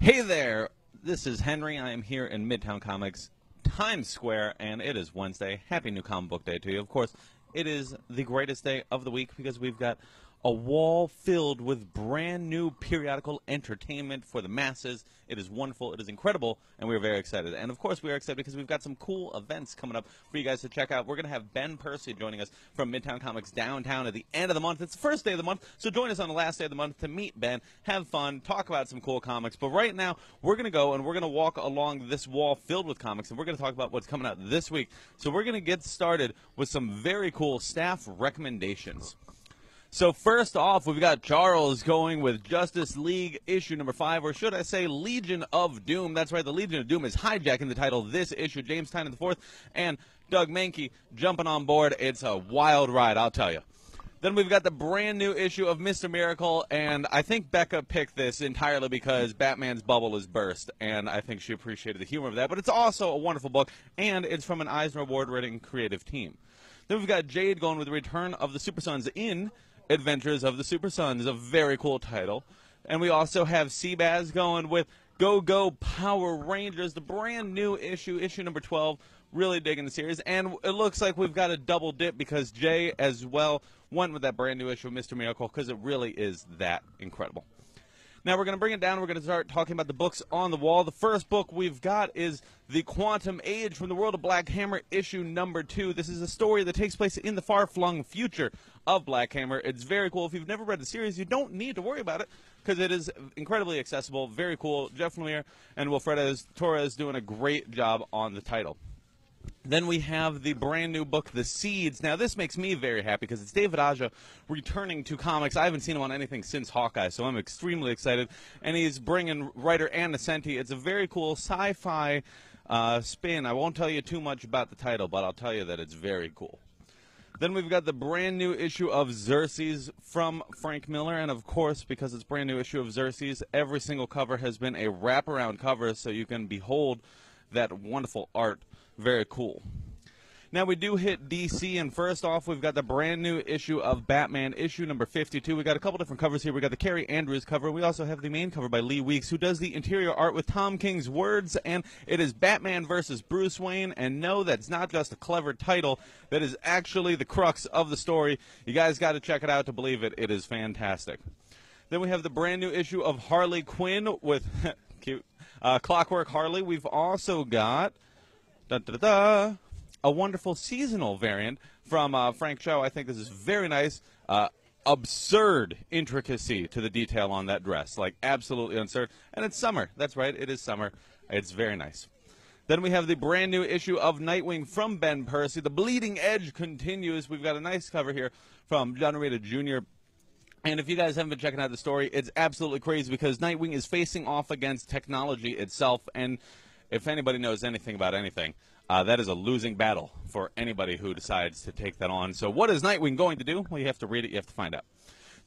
Hey there, this is Henry. I am here in Midtown Comics, Times Square, and it is Wednesday. Happy New Comic Book Day to you. Of course, it is the greatest day of the week because we've got a wall filled with brand new periodical entertainment for the masses. It is wonderful, it is incredible, and we are very excited. And of course we are excited because we've got some cool events coming up for you guys to check out. We're going to have Ben Percy joining us from Midtown Comics downtown at the end of the month. It's the first day of the month, so join us on the last day of the month to meet Ben, have fun, talk about some cool comics. But right now, we're going to go and we're going to walk along this wall filled with comics, and we're going to talk about what's coming out this week. So we're going to get started with some very cool staff recommendations. So first off, we've got Charles going with Justice League issue number 5, or should I say Legion of Doom. That's right, the Legion of Doom is hijacking the title this issue. James Tynion IV and Doug Mahnke jumping on board. It's a wild ride, I'll tell you. Then we've got the brand new issue of Mr. Miracle, and I think Becca picked this entirely because Batman's bubble is burst, and I think she appreciated the humor of that. But it's also a wonderful book, and it's from an Eisner Award-winning creative team. Then we've got Jade going with the Return of the Super Sons in Adventures of the Super Sons, a very cool title. And we also have Seabaz going with Go Go Power Rangers, the brand new issue number 12. Really digging the series. And it looks like we've got a double dip because Jay as well went with that brand new issue of Mr. Miracle because it really is that incredible. Now we're going to bring it down. We're going to start talking about the books on the wall. The first book we've got is The Quantum Age from the World of Black Hammer, issue number 2. This is a story that takes place in the far-flung future of Black Hammer. It's very cool. If you've never read the series, you don't need to worry about it because it is incredibly accessible, very cool. Jeff Lemire and Wilfredo Torres doing a great job on the title. Then we have the brand new book, The Seeds. Now, this makes me very happy because it's David Aja returning to comics. I haven't seen him on anything since Hawkeye, so I'm extremely excited. And he's bringing writer Ann Nocenti. It's a very cool sci-fi spin. I won't tell you too much about the title, but I'll tell you that it's very cool. Then we've got the brand new issue of Xerxes from Frank Miller. And, of course, because it's brand new issue of Xerxes, every single cover has been a wraparound cover so you can behold that wonderful art. Very cool. Now we do hit DC, and first off, we've got the brand new issue of Batman, issue number 52. We got a couple different covers here. We got the Carrie Andrews cover. We also have the main cover by Lee Weeks, who does the interior art with Tom King's words, and it is Batman versus Bruce Wayne. And no, that's not just a clever title. That is actually the crux of the story. You guys got to check it out to believe it. It is fantastic. Then we have the brand new issue of Harley Quinn with cute Clockwork Harley. We've also got a wonderful seasonal variant from Frank Cho. I think this is very nice. Absurd intricacy to the detail on that dress. Like, absolutely absurd. And it's summer. That's right. It is summer. It's very nice. Then we have the brand new issue of Nightwing from Ben Percy. The Bleeding Edge continues. We've got a nice cover here from John Romita Jr. And if you guys haven't been checking out the story, it's absolutely crazy because Nightwing is facing off against technology itself. And if anybody knows anything about anything, that is a losing battle for anybody who decides to take that on. So what is Nightwing going to do? Well, you have to read it. You have to find out.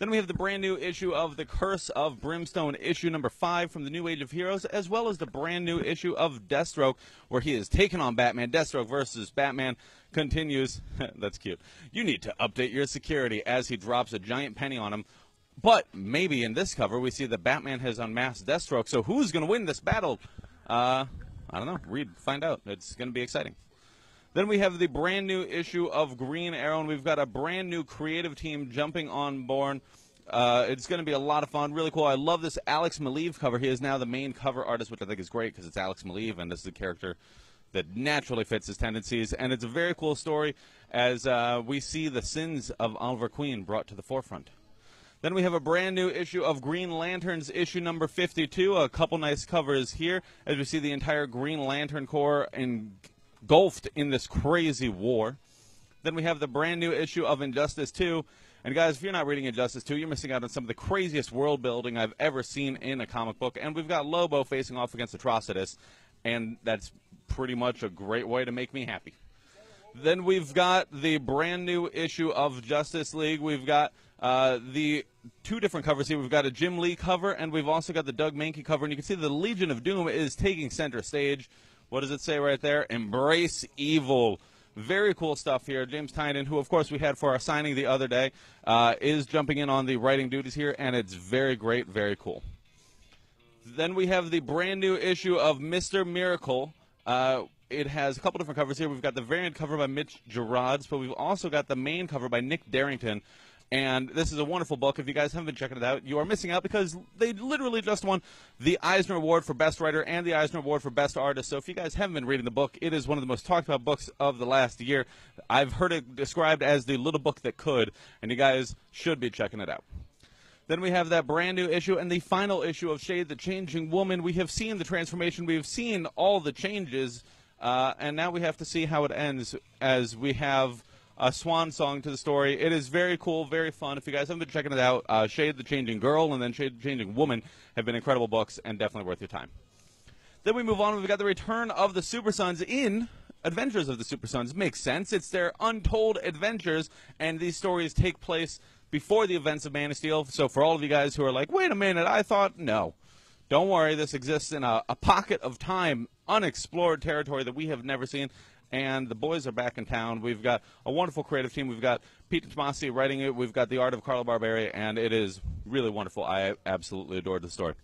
Then we have the brand new issue of The Curse of Brimstone, issue number 5 from the New Age of Heroes, as well as the brand new issue of Deathstroke, where he is taking on Batman. Deathstroke versus Batman continues. That's cute. You need to update your security as he drops a giant penny on him. But maybe in this cover we see that Batman has unmasked Deathstroke. So who's going to win this battle? I don't know. Read, find out. It's going to be exciting. Then we have the brand new issue of Green Arrow, and we've got a brand new creative team jumping on board. It's going to be a lot of fun. Really cool. I love this Alex Maleev cover. He is now the main cover artist, which I think is great because it's Alex Maleev, and this is a character that naturally fits his tendencies. And it's a very cool story as we see the sins of Oliver Queen brought to the forefront. Then we have a brand new issue of Green Lanterns, issue number 52. A couple nice covers here as we see the entire Green Lantern Corps engulfed in this crazy war. Then we have the brand new issue of Injustice 2. And guys, if you're not reading Injustice 2, you're missing out on some of the craziest world building I've ever seen in a comic book. And we've got Lobo facing off against Atrocitus, and that's pretty much a great way to make me happy. Then we've got the brand new issue of Justice League. We've got the two different covers here. We've got a Jim Lee cover, and we've also got the Doug Mahnke cover. And you can see the Legion of Doom is taking center stage. What does it say right there? Embrace evil. Very cool stuff here. James Tynion, who, of course, we had for our signing the other day, is jumping in on the writing duties here, and it's very great, very cool. Then we have the brand new issue of Mr. Miracle. It has a couple different covers here. We've got the variant cover by Mitch Gerards, but we've also got the main cover by Nick Darrington. And this is a wonderful book. If you guys haven't been checking it out, you are missing out because they literally just won the Eisner Award for Best Writer and the Eisner Award for Best Artist. So if you guys haven't been reading the book, it is one of the most talked about books of the last year. I've heard it described as the little book that could, and you guys should be checking it out. Then we have that brand new issue and the final issue of Shade, the Changing Woman. We have seen the transformation. We have seen all the changes, and now we have to see how it ends as we have a swan song to the story. It is very cool, very fun. If you guys haven't been checking it out, Shade the Changing Girl and then Shade the Changing Woman have been incredible books and definitely worth your time. Then we move on. We've got the return of the Super Sons in Adventures of the Super Sons. Makes sense. It's their untold adventures, and these stories take place before the events of Man of Steel. So for all of you guys who are like, wait a minute, I thought, no. Don't worry. This exists in a pocket of time, unexplored territory that we have never seen. And the boys are back in town. We've got a wonderful creative team. We've got Pete Tomasi writing it. We've got the art of Carlo Barberi, and it is really wonderful. I absolutely adored the story.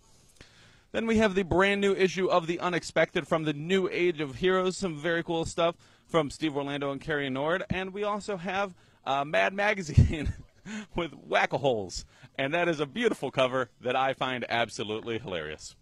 Then we have the brand new issue of The Unexpected from the New Age of Heroes. Some very cool stuff from Steve Orlando and Carrie Nord. And we also have Mad Magazine with Whack-A-Holes. And that is a beautiful cover that I find absolutely hilarious.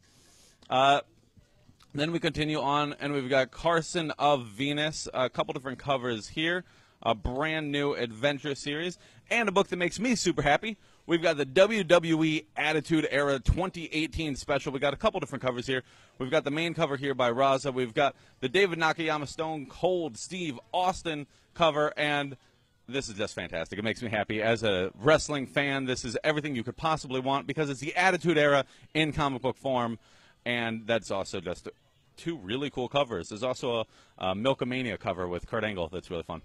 Then we continue on, and we've got Carson of Venus, a couple different covers here, a brand new adventure series, and a book that makes me super happy. We've got the WWE Attitude Era 2018 special. We've got a couple different covers here. We've got the main cover here by Raza. We've got the David Nakayama Stone Cold Steve Austin cover, and this is just fantastic. It makes me happy. As a wrestling fan, this is everything you could possibly want because it's the Attitude Era in comic book form. And that's also just two really cool covers. There's also a Milkamania cover with Kurt Angle that's really fun.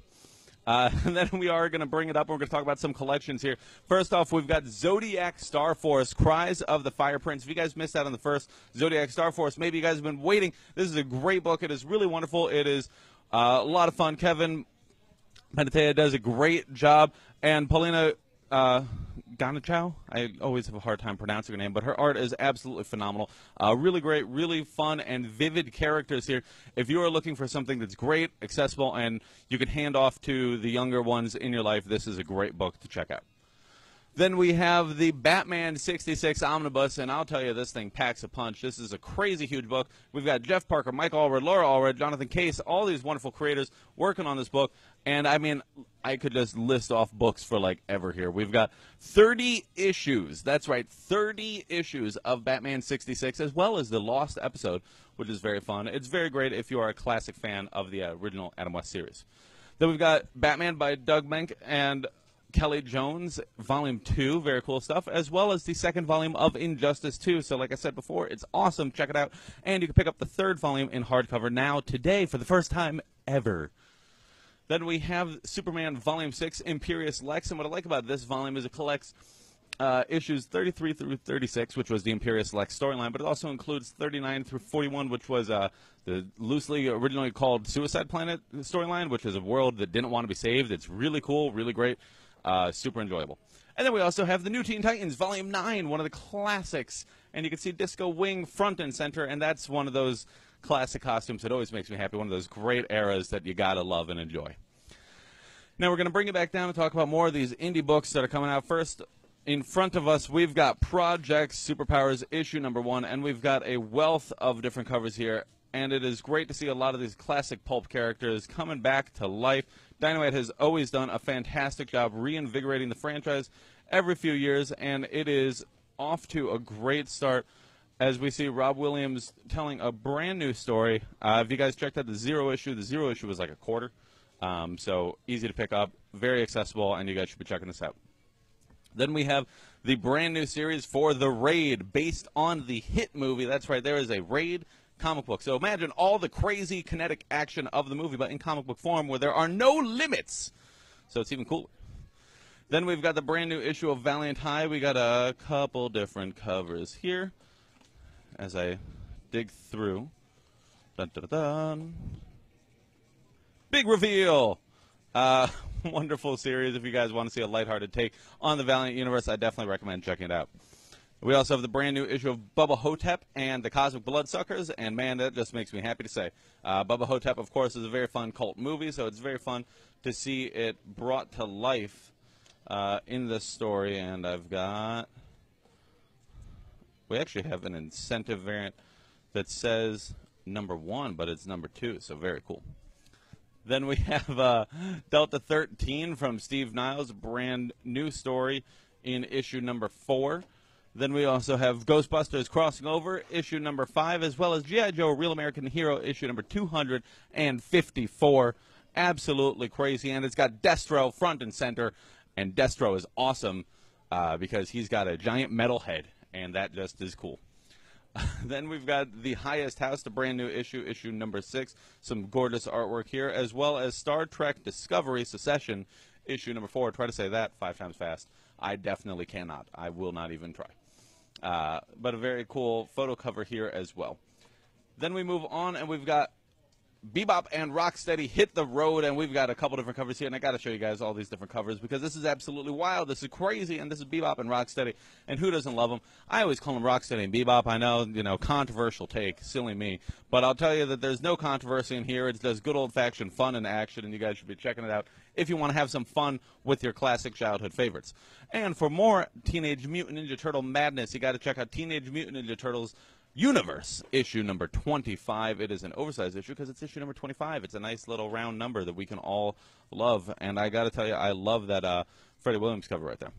And then we are going to bring it up, and we're going to talk about some collections here. First off, we've got Zodiac Star Force, Cries of the Fire Prince. If you guys missed out on the first Zodiac Star Force, maybe you guys have been waiting. This is a great book. It is really wonderful. It is a lot of fun. Kevin Panatea does a great job, and Paulina Ganachow, I always have a hard time pronouncing her name, but her art is absolutely phenomenal. Really great, really fun, and vivid characters here. If you are looking for something that's great, accessible, and you can hand off to the younger ones in your life, this is a great book to check out. Then we have the Batman 66 Omnibus, and I'll tell you, this thing packs a punch. This is a crazy huge book. We've got Jeff Parker, Mike Allred, Laura Allred, Jonathan Case, all these wonderful creators working on this book. And, I mean, I could just list off books for, like, ever here. We've got 30 issues. That's right, 30 issues of Batman 66, as well as the Lost episode, which is very fun. It's very great if you are a classic fan of the original Adam West series. Then we've got Batman by Doug Menck and Kelly Jones, Volume 2, very cool stuff, as well as the second volume of Injustice 2. So like I said before, it's awesome. Check it out. And you can pick up the third volume in hardcover now, today, for the first time ever. Then we have Superman Volume 6, Imperious Lex. And what I like about this volume is it collects issues 33 through 36, which was the Imperious Lex storyline, but it also includes 39 through 41, which was the loosely originally called Suicide Planet storyline, which is a world that didn't want to be saved. It's really cool, really great. Super enjoyable. And then we also have the New Teen Titans, Volume 9, one of the classics. And you can see Disco Wing front and center, and that's one of those classic costumes that always makes me happy, one of those great eras that you got to love and enjoy. Now we're going to bring it back down and talk about more of these indie books that are coming out. First, in front of us, we've got Project Superpowers issue number 1, and we've got a wealth of different covers here. And it is great to see a lot of these classic pulp characters coming back to life. Dynamite has always done a fantastic job reinvigorating the franchise every few years, and it is off to a great start as we see Rob Williams telling a brand new story. If you guys checked out the Zero issue was like a quarter, so easy to pick up, very accessible, and you guys should be checking this out. Then we have the brand new series for The Raid, based on the hit movie. That's right, there is a Raid comic book. So imagine all the crazy kinetic action of the movie, but in comic book form where there are no limits. So it's even cooler. Then we've got the brand new issue of Valiant High. We got a couple different covers here as I dig through. Dun, dun, dun, dun. Big reveal! Wonderful series. If you guys want to see a lighthearted take on the Valiant universe, I definitely recommend checking it out. We also have the brand new issue of Bubba Hotep and the Cosmic Bloodsuckers, and man, that just makes me happy to say. Bubba Hotep, of course, is a very fun cult movie, so it's very fun to see it brought to life in this story. And we actually have an incentive variant that says number 1, but it's number 2, so very cool. Then we have Delta 13 from Steve Niles, brand new story in issue number 4. Then we also have Ghostbusters Crossing Over, issue number 5, as well as G.I. Joe Real American Hero, issue number 254. Absolutely crazy, and it's got Destro front and center, and Destro is awesome because he's got a giant metal head, and that just is cool. Then we've got The Highest House, the brand new issue, issue number 6. Some gorgeous artwork here, as well as Star Trek Discovery Secession, issue number 4. Try to say that 5 times fast. I definitely cannot. I will not even try. But a very cool photo cover here as well. Then we move on, and we've got Bebop and Rocksteady Hit the Road, and we've got a couple different covers here, and I got to show you guys all these different covers because this is absolutely wild. This is crazy, and this is Bebop and Rocksteady, and who doesn't love them? I always call them Rocksteady and Bebop. I know, controversial take, silly me, but I'll tell you that there's no controversy in here. It's just good old-fashioned fun and action, and you guys should be checking it out if you want to have some fun with your classic childhood favorites. And for more Teenage Mutant Ninja Turtle madness, you got to check out Teenage Mutant Ninja Turtles Universe, issue number 25. It is an oversized issue because it's issue number 25. It's a nice little round number that we can all love. And I got to tell you, I love that Freddie Williams cover right there.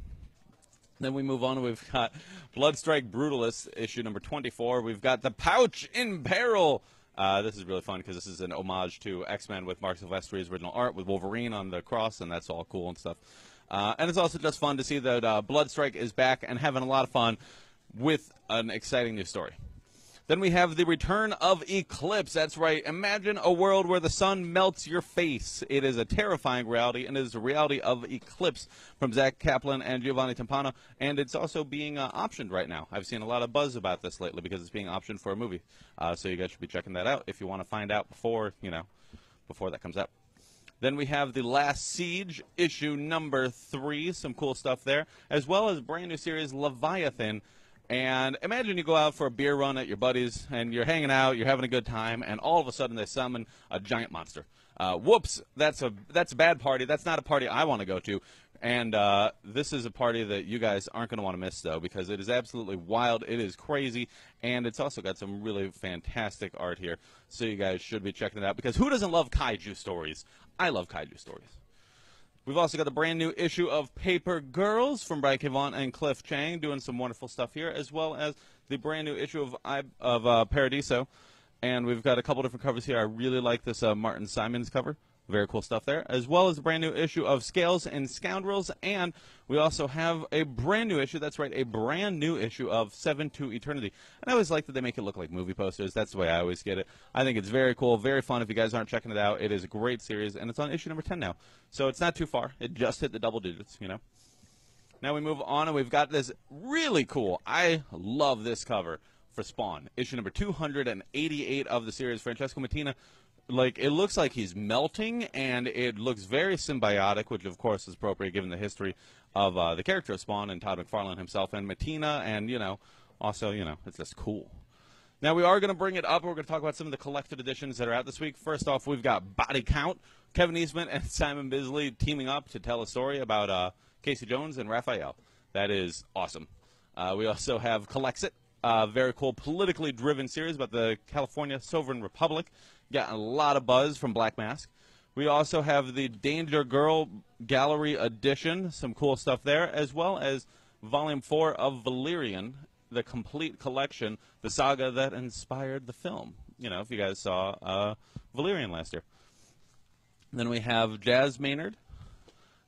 Then we move on. We've got Bloodstrike Brutalist, issue number 24. We've got The Pouch in Peril. This is really fun because this is an homage to X-Men with Mark Silvestri's original art with Wolverine on the cross, and that's all cool and stuff. And it's also just fun to see that Bloodstrike is back and having a lot of fun with an exciting new story. Then we have the return of Eclipse. That's right. Imagine a world where the sun melts your face. It is a terrifying reality, and it is the reality of Eclipse from Zach Kaplan and Giovanni Timpano, and it's also being optioned right now. I've seen a lot of buzz about this lately because it's being optioned for a movie. So you guys should be checking that out if you want to find out before that comes out. Then we have The Last Siege, issue number 3. Some cool stuff there, as well as brand new series Leviathan. And imagine you go out for a beer run at your buddies, and you're hanging out, you're having a good time, and all of a sudden they summon a giant monster. Whoops, that's a bad party. That's not a party I want to go to. And this is a party that you guys aren't going to want to miss, though, because it is absolutely wild. It is crazy, and it's also got some really fantastic art here. So you guys should be checking it out, because who doesn't love kaiju stories? I love kaiju stories. We've also got the brand new issue of Paper Girls from Brian K. Vaughan and Cliff Chang doing some wonderful stuff here, as well as the brand new issue of Paradiso. And we've got a couple different covers here. I really like this Martin Simons cover. Very cool stuff there, as well as the brand new issue of Scales and Scoundrels, and we also have a brand new issue, that's right, a brand new issue of 7 to Eternity. And I always like that they make it look like movie posters. That's the way I always get it. I think it's very cool, very fun. If you guys aren't checking it out, it is a great series, and it's on issue number 10 now. So it's not too far. It just hit the double digits, Now we move on, and we've got this really cool, I love this cover for Spawn, issue number 288 of the series. Francesco Mattina, it looks like he's melting, and it looks very symbiotic, which of course is appropriate given the history of the character of Spawn and Todd McFarlane himself and Mattina, and also it's just cool. Now we are going to bring it up. We're going to talk about some of the collected editions that are out this week. First off, we've got Body Count, Kevin Eastman and Simon Bisley teaming up to tell a story about Casey Jones and Raphael. That is awesome. We also have Collexit, a very cool politically driven series about the California Sovereign Republic. Got a lot of buzz from Black Mask. We also have the Danger Girl Gallery Edition, some cool stuff there, as well as Volume 4 of Valerian, the complete collection, the saga that inspired the film. If you guys saw Valerian last year. Then we have Jazz Maynard,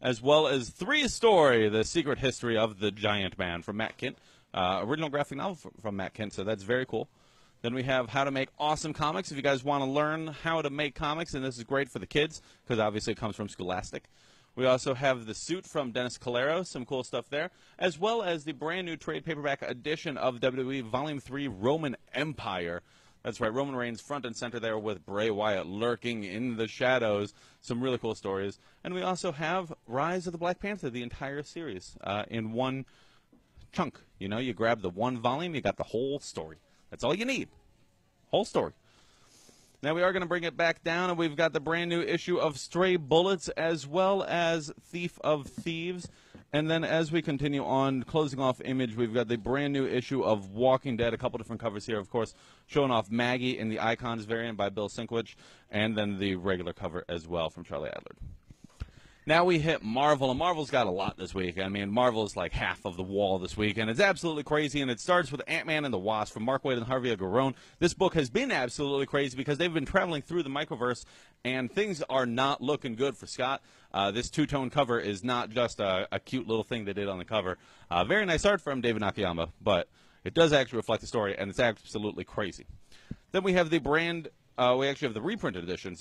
as well as 3 Story, The Secret History of the Giant Man from Matt Kint. Original graphic novel from Matt Kint, so that's very cool. Then we have How to Make Awesome Comics. If you guys want to learn how to make comics, and this is great for the kids, because obviously it comes from Scholastic. We also have The Suit from Dennis Calero, some cool stuff there, as well as the brand new trade paperback edition of WWE Volume 3 Roman Empire. That's right, Roman Reigns front and center there with Bray Wyatt lurking in the shadows. Some really cool stories. And we also have Rise of the Black Panther, the entire series, in one chunk. You know, you grab the one volume, you got the whole story. That's all you need. Whole story. Now we are going to bring it back down, and we've got the brand new issue of Stray Bullets as well as Thief of Thieves. And then as we continue on, closing off Image, we've got the brand new issue of Walking Dead, a couple different covers here, of course, showing off Maggie in the Icons variant by Bill Sinkwich, and then the regular cover as well from Charlie Adler. Now we hit Marvel, and Marvel's got a lot this week. I mean, Marvel's like half of the wall this week, and it's absolutely crazy, and it starts with Ant-Man and the Wasp from Mark Waid and Javier Garrón. This book has been absolutely crazy because they've been traveling through the microverse, and things are not looking good for Scott. This two-tone cover is not just a cute little thing they did on the cover. Very nice art from David Nakayama, but it does actually reflect the story, and it's absolutely crazy. Then we have the we actually have the reprinted edition,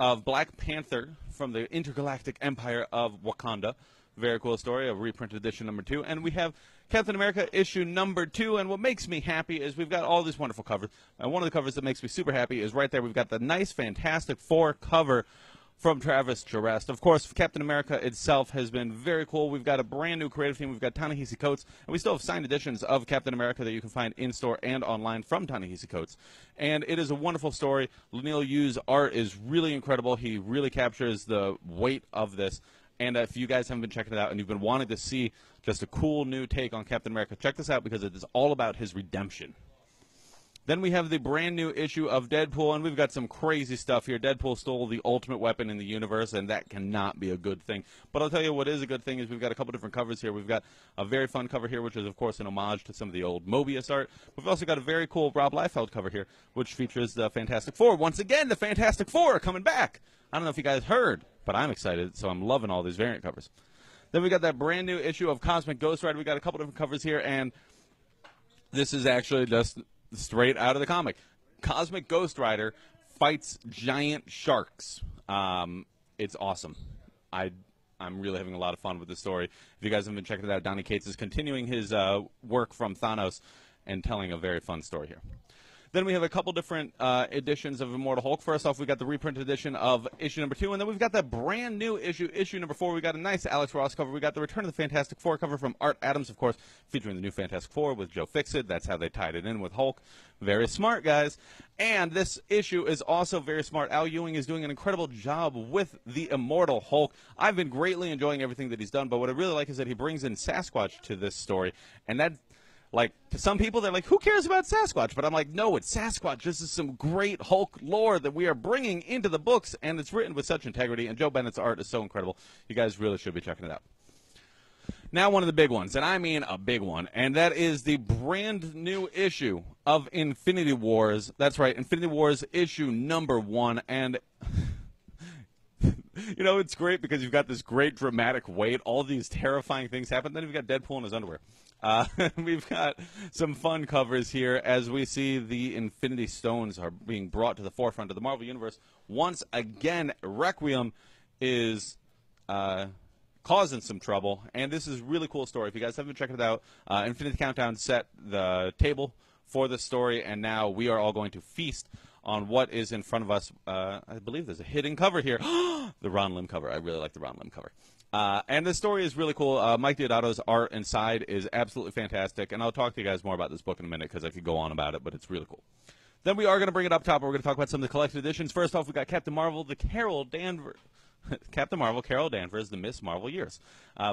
of Black Panther from the Intergalactic Empire of Wakanda. Very cool story, a reprinted edition number 2. And we have Captain America issue number 2. And what makes me happy is we've got all these wonderful covers. And one of the covers that makes me super happy is right there. We've got the nice Fantastic Four cover from Travis Charest. Of course, Captain America itself has been very cool. We've got a brand new creative team. We've got Ta-Nehisi Coates, and we still have signed editions of Captain America that you can find in-store and online from Ta-Nehisi Coates. And it is a wonderful story. Leinil Yu's art is really incredible. He really captures the weight of this. And if you guys haven't been checking it out and you've been wanting to see just a cool new take on Captain America, check this out because it is all about his redemption. Then we have the brand new issue of Deadpool, and we've got some crazy stuff here. Deadpool stole the ultimate weapon in the universe, and that cannot be a good thing. But I'll tell you what is a good thing is we've got a couple different covers here. We've got a very fun cover here, which is, of course, an homage to some of the old Mobius art. We've also got a very cool Rob Liefeld cover here, which features the Fantastic Four. Once again, the Fantastic Four are coming back. I don't know if you guys heard, but I'm excited, so I'm loving all these variant covers. Then we got that brand new issue of Cosmic Ghost Rider. We got a couple different covers here, and this is actually just straight out of the comic. Cosmic Ghost Rider fights giant sharks. It's awesome. I'm really having a lot of fun with this story. If you guys haven't been checking it out, Donny Cates is continuing his work from Thanos and telling a very fun story here. Then we have a couple different editions of Immortal Hulk. First off, we got the reprinted edition of issue number 2, and then we've got that brand new issue number 4. We got a nice Alex Ross cover. We got the Return of the Fantastic Four cover from Art Adams, of course, featuring the new Fantastic Four with Joe Fixit. That's how they tied it in with Hulk. Very smart, guys. And this issue is also very smart. Al Ewing is doing an incredible job with the Immortal Hulk. I've been greatly enjoying everything that he's done, but what I really like is that he brings in Sasquatch to this story, and that, like, to some people, they're like, who cares about Sasquatch? But I'm like, no, it's Sasquatch. This is some great Hulk lore that we are bringing into the books, and it's written with such integrity, and Joe Bennett's art is so incredible. You guys really should be checking it out. Now one of the big ones, and I mean a big one, and that is the brand new issue of Infinity Wars. That's right, Infinity Wars issue number 1, and you know, it's great because you've got this great dramatic weight. All these terrifying things happen. Then you've got Deadpool in his underwear. We've got some fun covers here as we see the Infinity Stones are being brought to the forefront of the Marvel Universe. Once again, Requiem is causing some trouble, and this is a really cool story. If you guys haven't checked it out, Infinity Countdown set the table for this story, and now we are all going to feast on what is in front of us. I believe there's a hidden cover here. The Ron Lim cover. I really like the Ron Lim cover. And the story is really cool. Mike Deodato's art inside is absolutely fantastic, and I'll talk to you guys more about this book in a minute because I could go on about it, but it's really cool. Then we are going to bring it up top, and we're going to talk about some of the collected editions. First off, we got Captain Marvel, Captain Marvel, Carol Danvers, The Miss Marvel Years.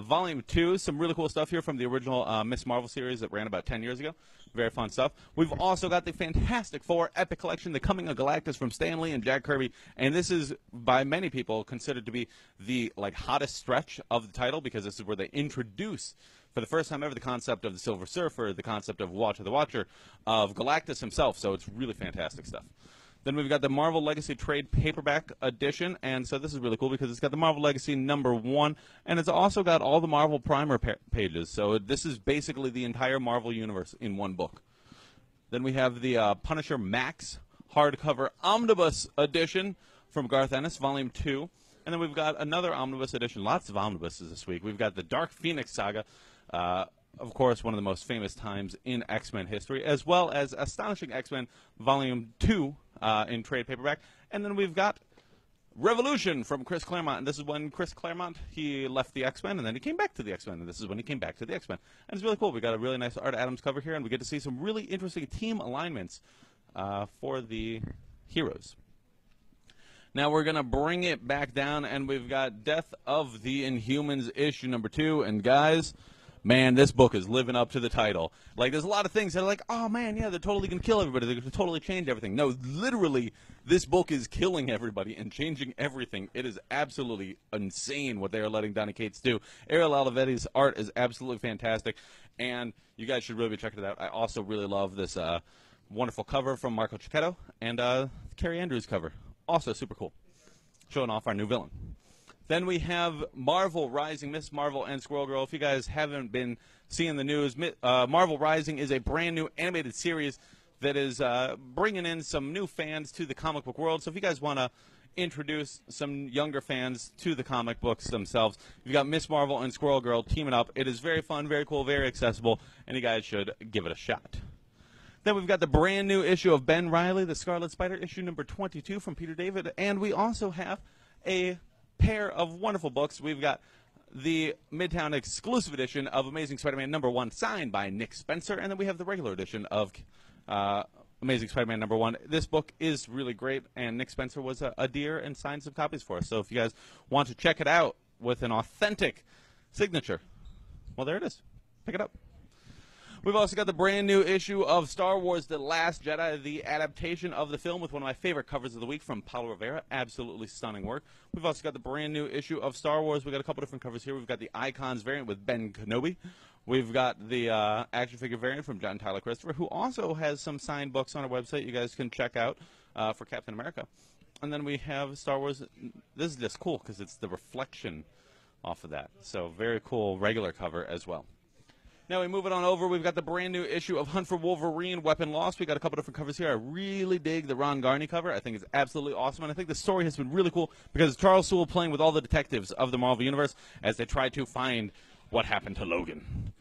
Volume 2, some really cool stuff here from the original Miss Marvel series that ran about 10 years ago. Very fun stuff. We've also got the Fantastic Four Epic Collection, The Coming of Galactus from Stan Lee and Jack Kirby. And this is, by many people, considered to be the hottest stretch of the title because this is where they introduce, for the first time ever, the concept of the Silver Surfer, the concept of Watcher the Watcher, of Galactus himself. So it's really fantastic stuff. Then we've got the Marvel Legacy Trade Paperback Edition, and so this is really cool because it's got the Marvel Legacy number 1, and it's also got all the Marvel Primer pages. So this is basically the entire Marvel Universe in one book. Then we have the Punisher Max hardcover Omnibus Edition from Garth Ennis, Volume 2. And then we've got another Omnibus Edition, lots of omnibuses this week. We've got the Dark Phoenix Saga, of course, one of the most famous times in X-Men history, as well as Astonishing X-Men Volume 2 in trade paperback. And then we've got Revolution from Chris Claremont. And this is when Chris Claremont, he left the X-Men, and then he came back to the X-Men. And this is when he came back to the X-Men. And it's really cool. We got a really nice Art Adams cover here, and we get to see some really interesting team alignments for the heroes. Now we're going to bring it back down, and we've got Death of the Inhumans issue number 2. And guys, man, this book is living up to the title. Like, there's a lot of things that are like, oh, man, yeah, they're totally going to kill everybody. They're going to totally change everything. No, literally, this book is killing everybody and changing everything. It is absolutely insane what they are letting Donny Cates do. Ariel Olivetti's art is absolutely fantastic, and you guys should really be checking it out. I also really love this wonderful cover from Marco Cicchetto and Carrie Andrews cover. Also super cool, showing off our new villain. Then we have Marvel Rising, Miss Marvel and Squirrel Girl. If you guys haven't been seeing the news, Marvel Rising is a brand new animated series that is bringing in some new fans to the comic book world. So if you guys want to introduce some younger fans to the comic books themselves, you've got Miss Marvel and Squirrel Girl teaming up. It is very fun, very cool, very accessible, and you guys should give it a shot. Then we've got the brand new issue of Ben Reilly, the Scarlet Spider, issue number 22 from Peter David. And we also have a pair of wonderful books. We've got the Midtown exclusive edition of Amazing Spider-Man number 1, signed by Nick Spencer. And then we have the regular edition of Amazing Spider-Man number 1. This book is really great, and Nick Spencer was a dear and signed some copies for us. So if you guys want to check it out with an authentic signature, well, there it is. Pick it up. We've also got the brand new issue of Star Wars The Last Jedi, the adaptation of the film with one of my favorite covers of the week from Paulo Rivera. Absolutely stunning work. We've also got the brand new issue of Star Wars. We've got a couple different covers here. We've got the Icons variant with Ben Kenobi. We've got the action figure variant from John Tyler Christopher, who also has some signed books on our website you guys can check out for Captain America. And then we have Star Wars. This is just cool because it's the reflection off of that. So very cool regular cover as well. Now we move it on over. We've got the brand new issue of Hunt for Wolverine, Weapon Lost. We got a couple different covers here. I really dig the Ron Garney cover. I think it's absolutely awesome, and I think the story has been really cool because it's Charles Soule playing with all the detectives of the Marvel Universe as they try to find what happened to Logan.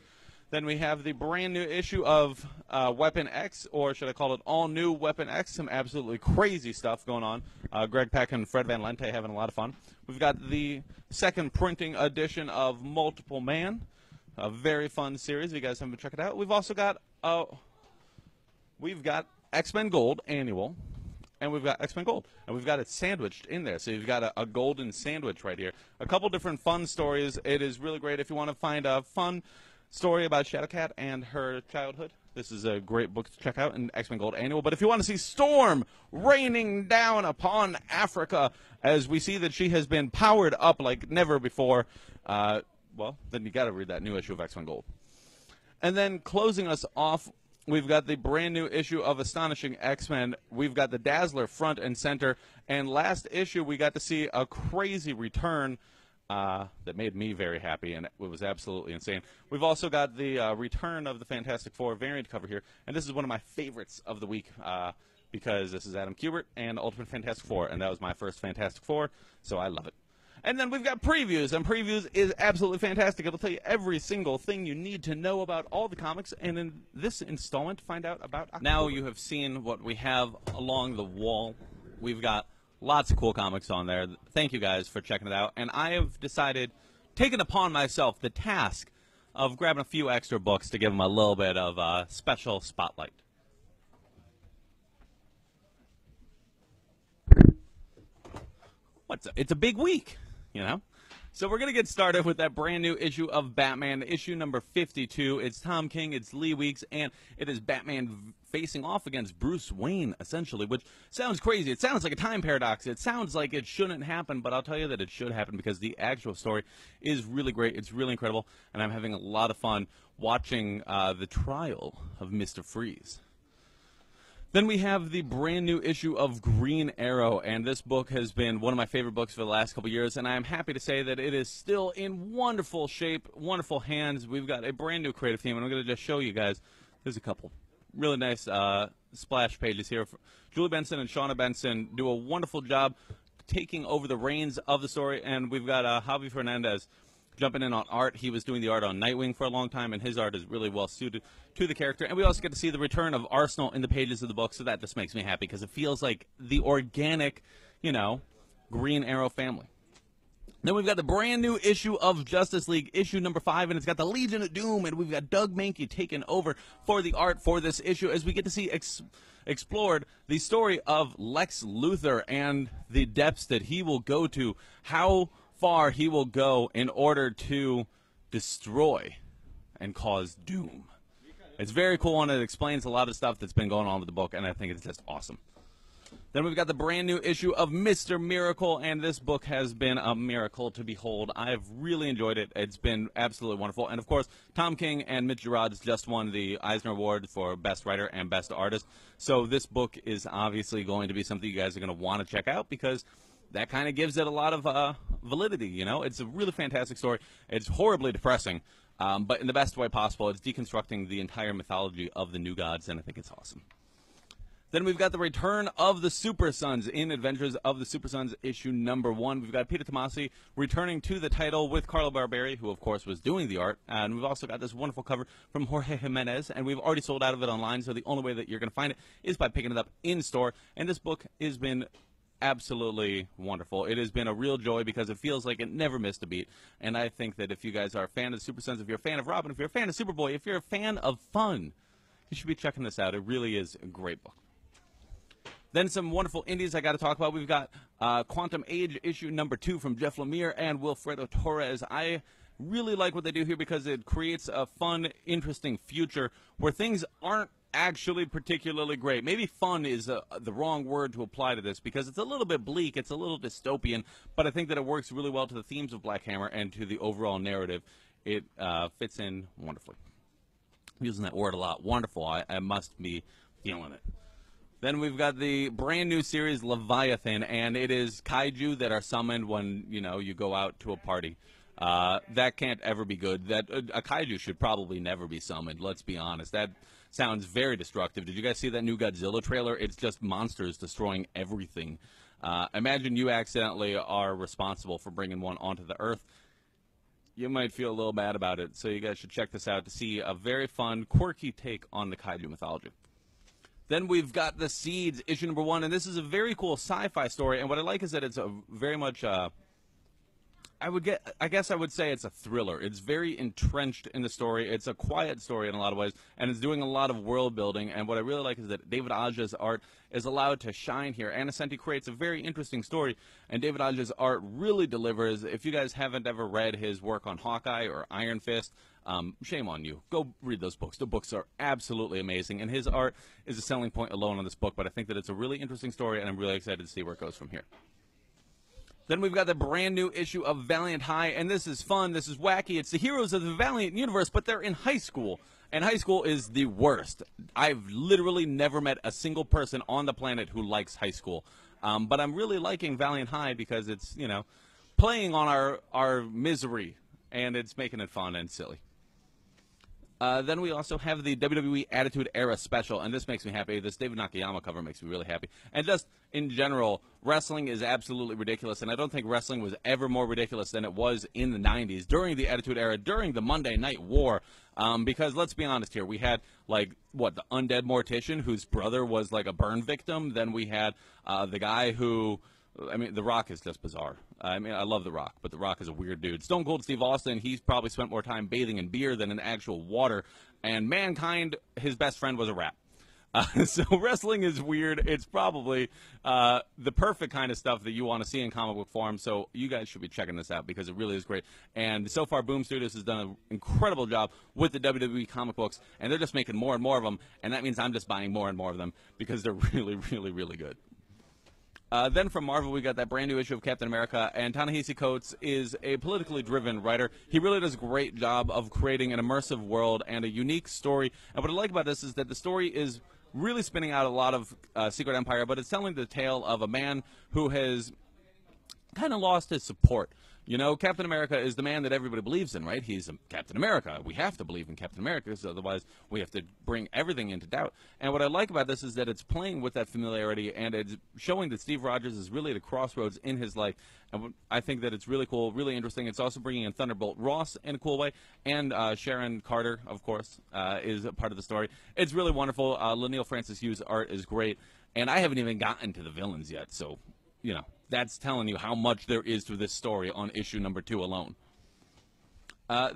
Then we have the brand new issue of Weapon X, or should I call it All New Weapon X? Some absolutely crazy stuff going on. Greg Pak and Fred Van Lente having a lot of fun. We've got the second printing edition of Multiple Man. A very fun series. If you guys haven't checked it out, we've also got X-Men Gold Annual, and we've got X-Men Gold, and we've got it sandwiched in there. So you've got a golden sandwich right here. A couple different fun stories. It is really great if you want to find a fun story about Shadowcat and her childhood. This is a great book to check out in X-Men Gold Annual. But if you want to see storm raining down upon Africa, as we see that she has been powered up like never before, well, then you got to read that new issue of X-Men Gold. And then closing us off, we've got the brand new issue of Astonishing X-Men. We've got the Dazzler front and center. And last issue, we got to see a crazy return that made me very happy, and it was absolutely insane. We've also got the return of the Fantastic Four variant cover here. And this is one of my favorites of the week because this is Adam Kubert and Ultimate Fantastic Four. And that was my first Fantastic Four, so I love it. And then we've got previews, and previews is absolutely fantastic. It'll tell you every single thing you need to know about all the comics, and in this installment, find out about October. Now you have seen what we have along the wall. We've got lots of cool comics on there. Thank you guys for checking it out. And I have decided, taken upon myself the task of grabbing a few extra books to give them a little bit of special spotlight. It's a big week. You know? So we're going to get started with that brand new issue of Batman, issue number 52. It's Tom King, it's Lee Weeks, and it is Batman facing off against Bruce Wayne, essentially, which sounds crazy. It sounds like a time paradox. It sounds like it shouldn't happen, but I'll tell you that it should happen because the actual story is really great. It's really incredible, and I'm having a lot of fun watching the trial of Mr. Freeze. Then we have the brand new issue of Green Arrow, and this book has been one of my favorite books for the last couple years, and I am happy to say that it is still in wonderful shape, wonderful hands. We've got a brand new creative team, and I'm going to just show you guys. There's a couple really nice splash pages here. Julie Benson and Shauna Benson do a wonderful job taking over the reins of the story, and we've got Javi Fernandez jumping in on art. He was doing the art on Nightwing for a long time, and his art is really well suited to the character. And we also get to see the return of Arsenal in the pages of the book, so that just makes me happy because it feels like the organic, you know, Green Arrow family. Then we've got the brand new issue of Justice League, issue number 5, and it's got the Legion of Doom, and we've got Doug Mahnke taking over for the art for this issue as we get to see explored the story of Lex Luthor and the depths that he will go to, how far he will go in order to destroy and cause doom. It's very cool, and it explains a lot of stuff that's been going on with the book, and I think it's just awesome. Then we've got the brand new issue of Mr. Miracle, and this book has been a miracle to behold. I've really enjoyed it. It's been absolutely wonderful. And, of course, Tom King and Mitch Gerads just won the Eisner Award for Best Writer and Best Artist. So this book is obviously going to be something you guys are going to want to check out because that kind of gives it a lot of validity, you know. It's a really fantastic story. It's horribly depressing, but in the best way possible. It's deconstructing the entire mythology of the New Gods, and I think it's awesome. Then we've got the return of the Super Sons in Adventures of the Super Sons, issue number 1. We've got Peter Tomasi returning to the title with Carlo Barberi, who, of course, was doing the art. And we've also got this wonderful cover from Jorge Jimenez, and we've already sold out of it online, so the only way that you're going to find it is by picking it up in store. And this book has been absolutely wonderful. It has been a real joy because it feels like it never missed a beat. And I think that if you guys are a fan of the Super Sons, if you're a fan of Robin, if you're a fan of Superboy, if you're a fan of fun, you should be checking this out. It really is a great book. Then some wonderful indies I got to talk about. We've got Quantum Age issue number 2 from Jeff Lemire and Wilfredo Torres. I really like what they do here because it creates a fun, interesting future where things aren't actually particularly great. Maybe fun is the wrong word to apply to this because it's a little bit bleak, it's a little dystopian, but I think that it works really well to the themes of Black Hammer and to the overall narrative. It fits in wonderfully. I'm using that word a lot. Wonderful. I must be feeling it. Then we've got the brand new series Leviathan, and it is kaiju that are summoned when, you know, you go out to a party. That can't ever be good. That a kaiju should probably never be summoned, let's be honest. That sounds very destructive. Did you guys see that new Godzilla trailer? It's just monsters destroying everything. Imagine you accidentally are responsible for bringing one onto the Earth. You might feel a little bad about it, so you guys should check this out to see a very fun, quirky take on the kaiju mythology. Then we've got The Seeds, issue number 1, and this is a very cool sci-fi story, and what I like is that it's a very much, I guess I would say it's a thriller. It's very entrenched in the story. It's a quiet story in a lot of ways, and it's doing a lot of world building, and what I really like is that David Aja's art is allowed to shine here. Anna Senti creates a very interesting story, and David Aja's art really delivers. If you guys haven't ever read his work on Hawkeye or Iron Fist, shame on you. Go read those books. The books are absolutely amazing, and his art is a selling point alone on this book, but I think that it's a really interesting story, and I'm really excited to see where it goes from here. Then we've got the brand new issue of Valiant High, and this is fun, this is wacky. It's the heroes of the Valiant universe, but they're in high school, and high school is the worst. I've literally never met a single person on the planet who likes high school, but I'm really liking Valiant High because it's, you know, playing on our misery, and it's making it fun and silly. Then we also have the WWE Attitude Era special, and this makes me happy. This David Nakayama cover makes me really happy. And just in general, wrestling is absolutely ridiculous, and I don't think wrestling was ever more ridiculous than it was in the 90s, during the Attitude Era, during the Monday Night War, because let's be honest here. We had, like, what, the Undead Mortician, whose brother was, like, a burn victim. Then we had the guy who... I mean, The Rock is just bizarre. I mean, I love The Rock, but The Rock is a weird dude. Stone Cold Steve Austin, he's probably spent more time bathing in beer than in actual water. And Mankind, his best friend was a rat. So wrestling is weird. It's probably the perfect kind of stuff that you want to see in comic book form. So you guys should be checking this out because it really is great. And so far, Boom Studios has done an incredible job with the WWE comic books. And they're just making more and more of them. And that means I'm just buying more and more of them because they're really, really, really good. Then from Marvel, we got that brand new issue of Captain America, and Ta-Nehisi Coates is a politically driven writer. He really does a great job of creating an immersive world and a unique story. And what I like about this is that the story is really spinning out a lot of Secret Empire, but it's telling the tale of a man who has kind of lost his support. You know, Captain America is the man that everybody believes in, right? He's Captain America. We have to believe in Captain America, because otherwise we have to bring everything into doubt. And what I like about this is that it's playing with that familiarity, and it's showing that Steve Rogers is really at a crossroads in his life. And I think that it's really cool, really interesting. It's also bringing in Thunderbolt Ross in a cool way, and Sharon Carter, of course, is a part of the story. It's really wonderful. Leinil Francis Hughes' art is great, and I haven't even gotten to the villains yet, so, you know. That's telling you how much there is to this story on issue number 2 alone.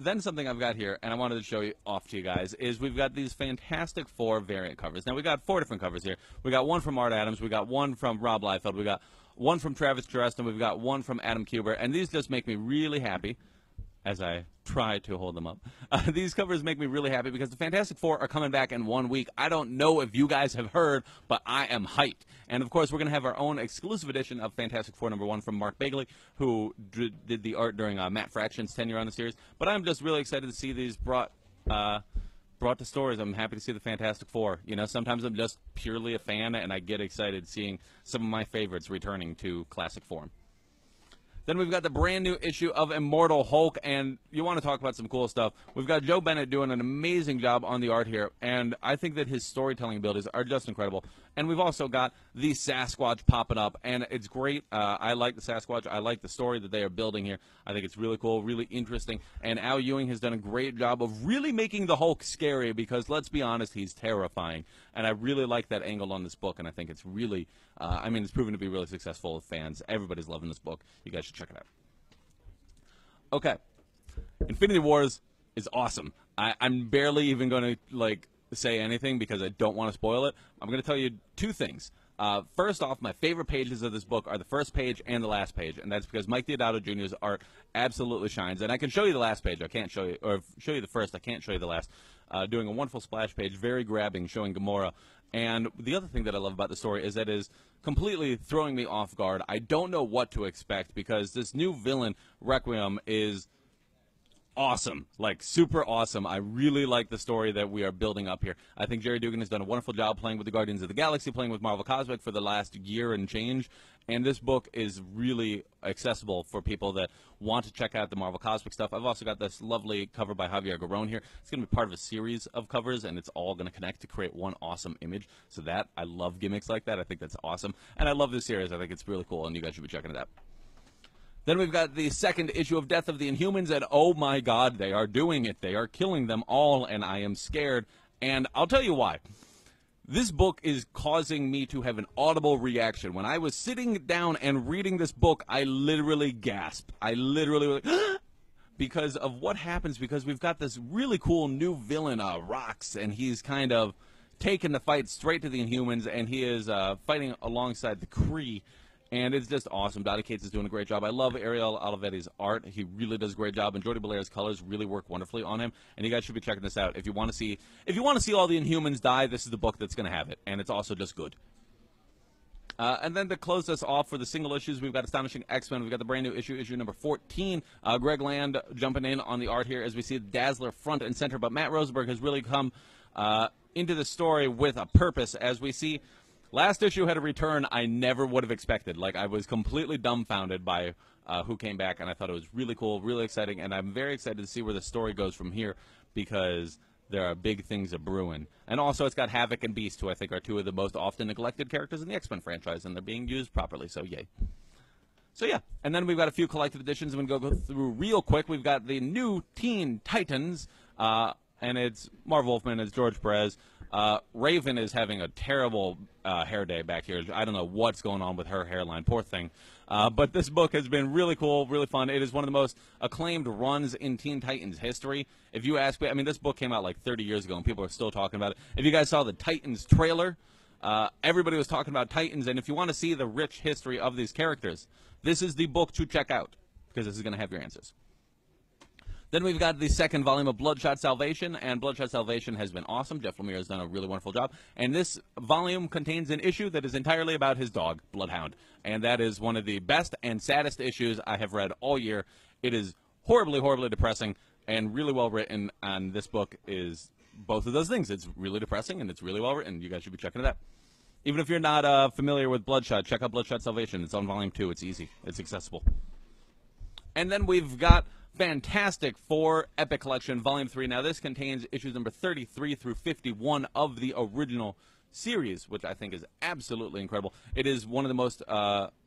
Then something I've got here, and I wanted to show you off to you guys, is we've got these Fantastic Four variant covers. Now, we got 4 different covers here. We got one from Art Adams, we got one from Rob Liefeld, we got one from Travis Charest, and we've got one from Adam Kubert, and these just make me really happy as I try to hold them up. These covers make me really happy because the Fantastic Four are coming back in 1 week. I don't know if you guys have heard, but I am hyped. And, of course, we're going to have our own exclusive edition of Fantastic Four #1 from Mark Bagley, who did the art during Matt Fraction's tenure on the series. But I'm just really excited to see these brought to stores. I'm happy to see the Fantastic Four. You know, sometimes I'm just purely a fan, and I get excited seeing some of my favorites returning to classic form. Then we've got the brand new issue of Immortal Hulk, and you want to talk about some cool stuff. We've got Joe Bennett doing an amazing job on the art here, and I think that his storytelling abilities are just incredible. And we've also got the Sasquatch popping up, and it's great. I like the Sasquatch. I like the story that they are building here. I think it's really cool, really interesting, and Al Ewing has done a great job of really making the Hulk scary because, let's be honest, he's terrifying. And I really like that angle on this book, and I think it's really, it's proven to be really successful with fans. Everybody's loving this book. You guys should check it out. Okay. Infinity Wars is awesome. I'm barely even going to, say anything because I don't want to spoil it. I'm going to tell you 2 things. First off, my favorite pages of this book are the first page and the last page, and that's because Mike Deodato Jr.'s art absolutely shines. And I can show you the last page. I can't show you, or show you the first. I can't show you the last. Doing a wonderful splash page, very grabbing, showing Gamora. And the other thing that I love about the story is that it is completely throwing me off guard. I don't know what to expect because this new villain, Requiem, is awesome, super awesome. I really like the story that we are building up here. I think Jerry Dugan has done a wonderful job playing with the Guardians of the Galaxy, playing with Marvel Cosmic for the last year and change, and this book is really accessible for people that want to check out the Marvel Cosmic stuff. I've also got this lovely cover by Javier Garrón here. It's going to be part of a series of covers, and it's all going to connect to create one awesome image. So I love gimmicks like that. I think that's awesome, and I love this series. I think it's really cool, and you guys should be checking it out. Then we've got the second issue of Death of the Inhumans, and oh my god, they are doing it. They are killing them all, and I am scared. And I'll tell you why. This book is causing me to have an audible reaction. When I was sitting down and reading this book, I literally gasped. I literally because of what happens, because we've got this really cool new villain, Rox, and he's kind of taken the fight straight to the Inhumans, and he is fighting alongside the Kree. And it's just awesome. Dottie Cates is doing a great job. I love Ariel Olivetti's art. He really does a great job. And Jordi Belaire's colors really work wonderfully on him. And you guys should be checking this out. If you want to see all the Inhumans die, this is the book that's going to have it. And it's also just good. And then to close us off for the single issues, we've got Astonishing X-Men. We've got the brand new issue number 14. Greg Land jumping in on the art here as we see the Dazzler front and center. But Matt Rosenberg has really come into the story with a purpose as we see. Last issue had a return I never would have expected. I was completely dumbfounded by who came back, and I thought it was really cool, really exciting, and I'm very excited to see where the story goes from here because there are big things a brewing. And also it's got Havoc and Beast, who I think are 2 of the most often neglected characters in the X-Men franchise, and they're being used properly, so yay. So yeah, and then we've got a few collected editions I'm going to go through real quick. We've got the new Teen Titans, and it's Marv Wolfman, it's George Perez. Raven is having a terrible hair day back here. I don't know what's going on with her hairline. Poor thing. But this book has been really cool, really fun. It is one of the most acclaimed runs in Teen Titans history. If you ask me, this book came out 30 years ago, and people are still talking about it. If you guys saw the Titans trailer, everybody was talking about Titans. And if you want to see the rich history of these characters, this is the book to check out because this is going to have your answers. Then we've got the second volume of Bloodshot Salvation, and Bloodshot Salvation has been awesome. Jeff Lemire has done a really wonderful job. And this volume contains an issue that is entirely about his dog, Bloodhound. And that is one of the best and saddest issues I have read all year. It is horribly, horribly depressing and really well written, and this book is both of those things. It's really depressing, and it's really well written. You guys should be checking it out. Even if you're not familiar with Bloodshot, check out Bloodshot Salvation. It's on Volume 2. It's easy. It's accessible. And then we've got Fantastic Four Epic Collection, Volume 3. Now, this contains issues number 33 through 51 of the original series, which I think is absolutely incredible. It is one of the most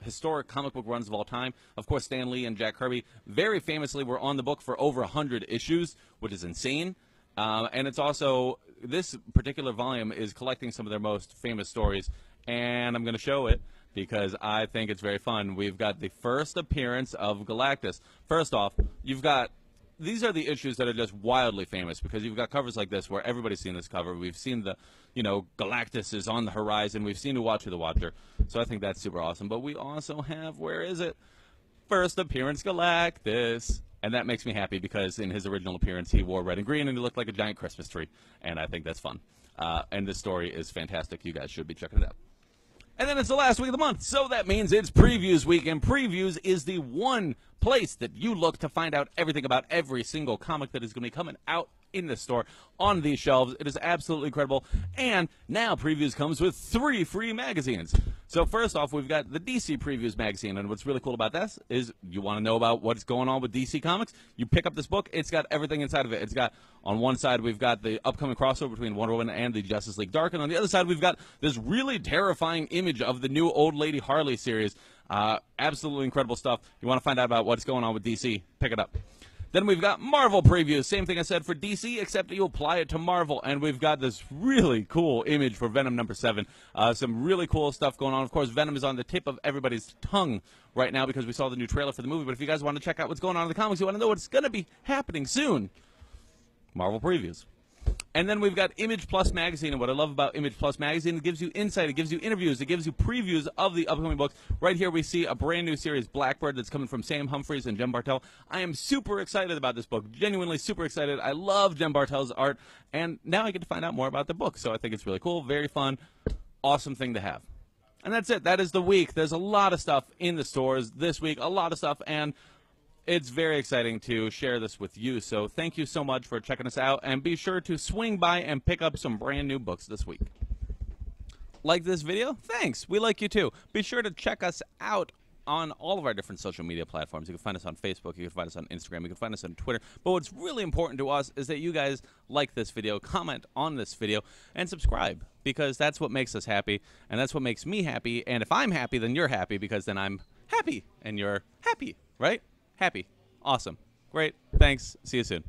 historic comic book runs of all time. Of course, Stan Lee and Jack Kirby very famously were on the book for over 100 issues, which is insane. And it's also, this particular volume is collecting some of their most famous stories, and I'm going to show it because I think it's very fun. We've got the first appearance of Galactus. First off, you've got these are the issues that are just wildly famous because you've got covers like this where everybody's seen this cover. We've seen the, Galactus is on the horizon. We've seen Who Watcher the Watcher. So I think that's super awesome. But we also have, where is it? First appearance Galactus. And that makes me happy because in his original appearance, he wore red and green and he looked like a giant Christmas tree. And I think that's fun. And this story is fantastic. You guys should be checking it out. And then it's the last week of the month, so that means it's Previews Week, and Previews is the one place that you look to find out everything about every single comic that is going to be coming out in the store on these shelves. It is absolutely incredible, and now Previews comes with 3 free magazines. So first off, we've got the DC Previews magazine, and what's really cool about this is you want to know about what's going on with DC Comics, you pick up this book, it's got everything inside of it. It's got, on one side, we've got the upcoming crossover between Wonder Woman and the Justice League Dark, and on the other side, we've got this really terrifying image of the new Old Lady Harley series. Absolutely incredible stuff. You want to find out about what's going on with DC, pick it up. Then we've got Marvel previews. Same thing I said for DC, except you apply it to Marvel. And we've got this really cool image for Venom #7. Some really cool stuff going on. Of course, Venom is on the tip of everybody's tongue right now because we saw the new trailer for the movie. But if you guys want to check out what's going on in the comics, you want to know what's going to be happening soon, Marvel previews. And then we've got Image Plus Magazine, and what I love about Image Plus Magazine, it gives you insight, it gives you interviews, it gives you previews of the upcoming books. Right here we see a brand new series, Blackbird, that's coming from Sam Humphries and Jen Bartel. I am super excited about this book, genuinely super excited. I love Jen Bartel's art, and now I get to find out more about the book, so I think it's really cool, very fun, awesome thing to have. And that's it. That is the week. There's a lot of stuff in the stores this week, a lot of stuff, and it's very exciting to share this with you, so thank you so much for checking us out, and be sure to swing by and pick up some brand new books this week. Like this video? Thanks. We like you too. Be sure to check us out on all of our different social media platforms. You can find us on Facebook, you can find us on Instagram, you can find us on Twitter, but what's really important to us is that you guys like this video, comment on this video, and subscribe, because that's what makes us happy, and that's what makes me happy, and if I'm happy, then you're happy, because then I'm happy, and you're happy, right? Happy. Awesome. Great. Thanks. See you soon.